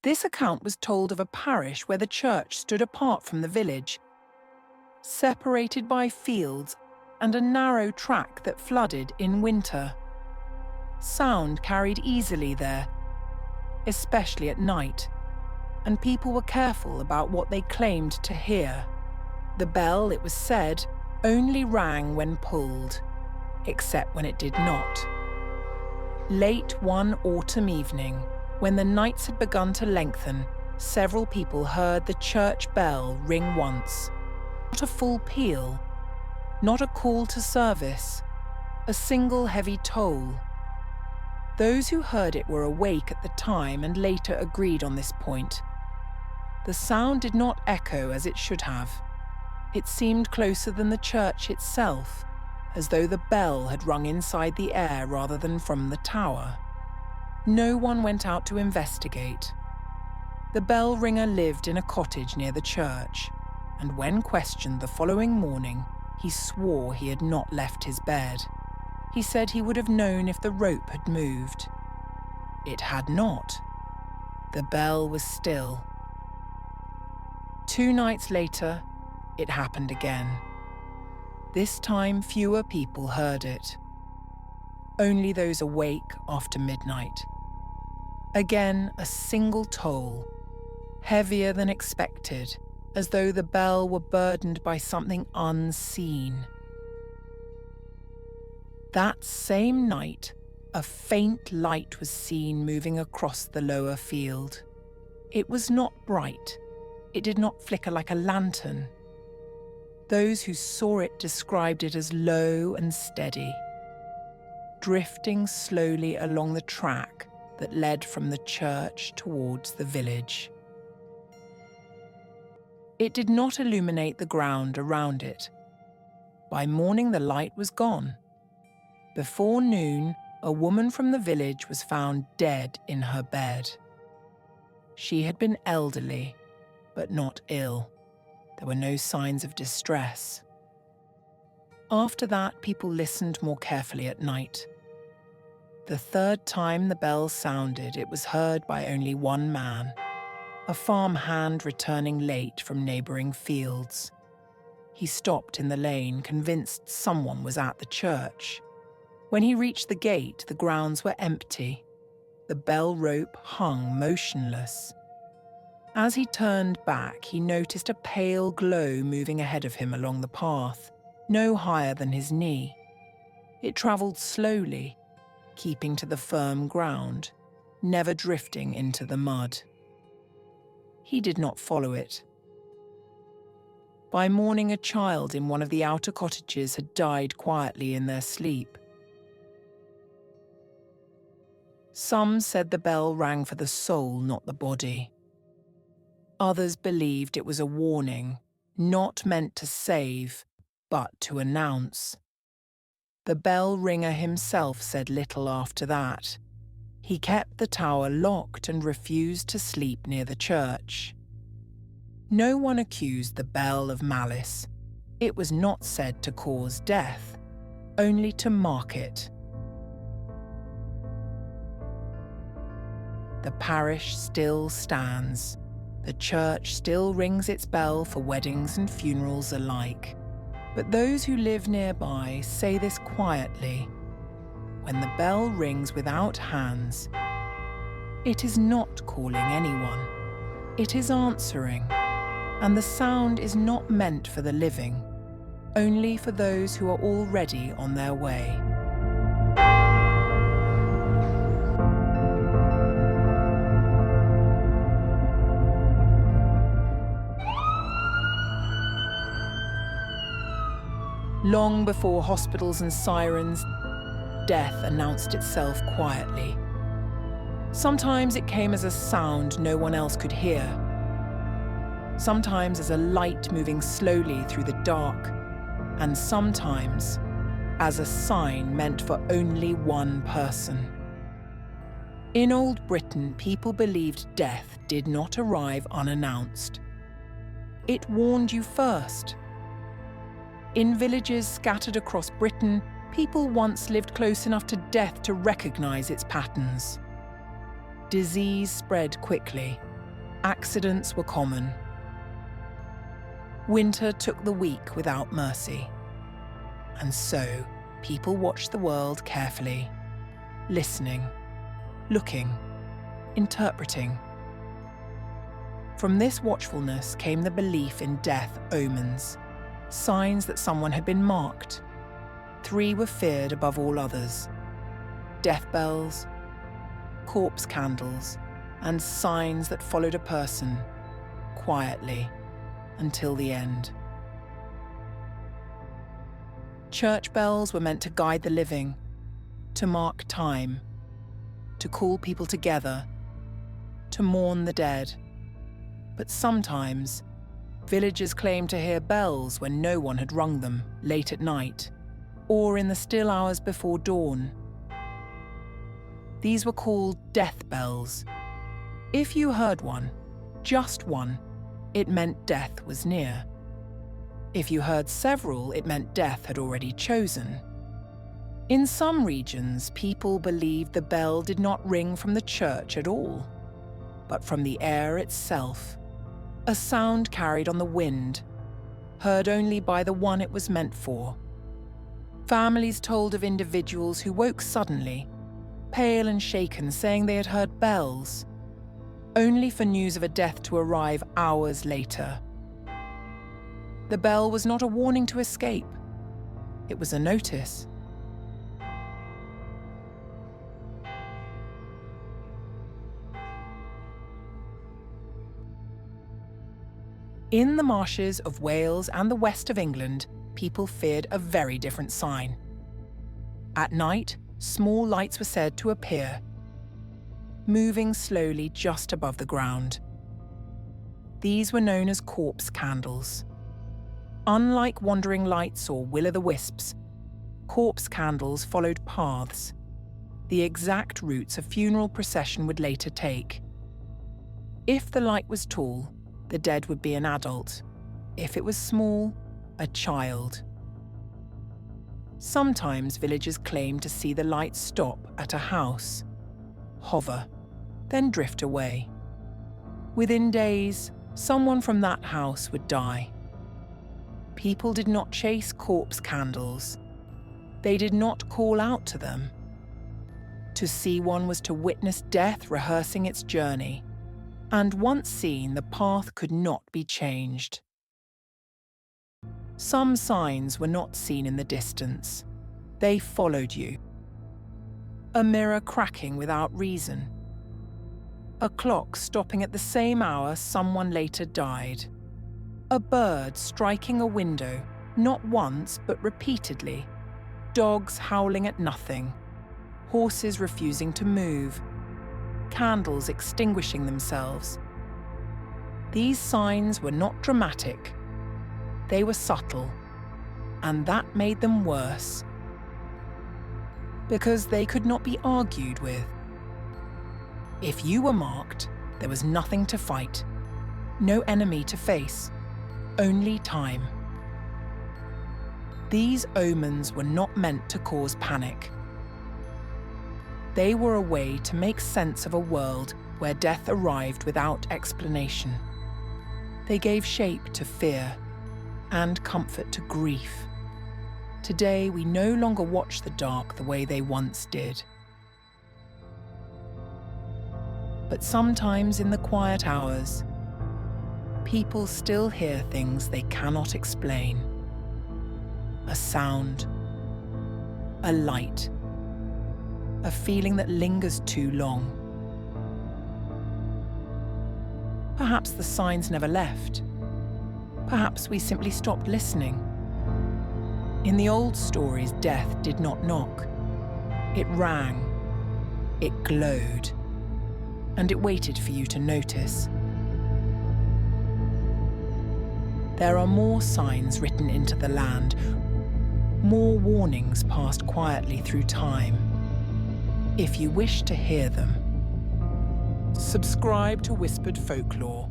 This account was told of a parish where the church stood apart from the village, separated by fields and a narrow track that flooded in winter. Sound carried easily there, especially at night, and people were careful about what they claimed to hear. The bell, it was said, only rang when pulled, except when it did not. Late one autumn evening, when the nights had begun to lengthen, several people heard the church bell ring once. Not a full peal, not a call to service, a single heavy toll. Those who heard it were awake at the time and later agreed on this point. The sound did not echo as it should have. It seemed closer than the church itself, as though the bell had rung inside the air rather than from the tower. No one went out to investigate. The bell ringer lived in a cottage near the church, and when questioned the following morning, he swore he had not left his bed. He said he would have known if the rope had moved. It had not. The bell was still. 2 nights later, it happened again. This time, fewer people heard it. Only those awake after midnight. Again, a single toll, heavier than expected, as though the bell were burdened by something unseen. That same night, a faint light was seen moving across the lower field. It was not bright. It did not flicker like a lantern. Those who saw it described it as low and steady, drifting slowly along the track that led from the church towards the village. It did not illuminate the ground around it. By morning, the light was gone. Before noon, a woman from the village was found dead in her bed. She had been elderly, but not ill. There were no signs of distress. After that, people listened more carefully at night. The 3rd time the bell sounded, it was heard by only one man, a farmhand returning late from neighbouring fields. He stopped in the lane, convinced someone was at the church. When he reached the gate, the grounds were empty. The bell rope hung motionless. As he turned back, he noticed a pale glow moving ahead of him along the path, no higher than his knee. It travelled slowly, keeping to the firm ground, never drifting into the mud. He did not follow it. By morning, a child in one of the outer cottages had died quietly in their sleep. Some said the bell rang for the soul, not the body. Others believed it was a warning, not meant to save, but to announce. The bell ringer himself said little after that. He kept the tower locked and refused to sleep near the church. No one accused the bell of malice. It was not said to cause death, only to mark it. The parish still stands. The church still rings its bell for weddings and funerals alike. But those who live nearby say this quietly. When the bell rings without hands, it is not calling anyone. It is answering. And the sound is not meant for the living, only for those who are already on their way. Long before hospitals and sirens, death announced itself quietly. Sometimes it came as a sound no one else could hear. Sometimes as a light moving slowly through the dark, and sometimes as a sign meant for only one person. In Old Britain, people believed death did not arrive unannounced. It warned you first. In villages scattered across Britain, people once lived close enough to death to recognize its patterns. Disease spread quickly, Accidents were common. Winter took the weak without mercy. And so, people watched the world carefully, listening, looking, interpreting. From this watchfulness came the belief in death omens, signs that someone had been marked. 3 were feared above all others: death bells, corpse candles, and signs that followed a person, quietly, until the end. Church bells were meant to guide the living, to mark time, to call people together, to mourn the dead. But sometimes, villagers claimed to hear bells when no one had rung them, late at night, or in the still hours before dawn. These were called death bells. If you heard one, just one, it meant death was near. If you heard several, it meant death had already chosen. In some regions, people believed the bell did not ring from the church at all, but from the air itself, a sound carried on the wind, heard only by the one it was meant for. Families told of individuals who woke suddenly, pale and shaken, saying they had heard bells, only for news of a death to arrive hours later. The bell was not a warning to escape. It was a notice. In the marshes of Wales and the west of England, people feared a very different sign. At night, small lights were said to appear, moving slowly just above the ground. These were known as corpse candles. Unlike wandering lights or will-o'-the-wisps, corpse candles followed paths, the exact routes a funeral procession would later take. If the light was tall, the dead would be an adult. If it was small, a child. Sometimes villagers claimed to see the light stop at a house, hover, then drift away. Within days, someone from that house would die. People did not chase corpse candles. They did not call out to them. To see one was to witness death rehearsing its journey, and once seen, the path could not be changed. Some signs were not seen in the distance. They followed you. A mirror cracking without reason. A clock stopping at the same hour someone later died. A bird striking a window, not once but repeatedly. Dogs howling at nothing. Horses refusing to move. Candles extinguishing themselves. These signs were not dramatic. They were subtle, and that made them worse. Because they could not be argued with. If you were marked, there was nothing to fight, no enemy to face, only time. These omens were not meant to cause panic. They were a way to make sense of a world where death arrived without explanation. They gave shape to fear and comfort to grief. Today, we no longer watch the dark the way they once did. But sometimes in the quiet hours, people still hear things they cannot explain. A sound, a light, a feeling that lingers too long. Perhaps the signs never left. Perhaps we simply stopped listening. In the old stories, death did not knock. It rang, it glowed, and it waited for you to notice. There are more signs written into the land, more warnings passed quietly through time. If you wish to hear them, subscribe to Whispered Folklore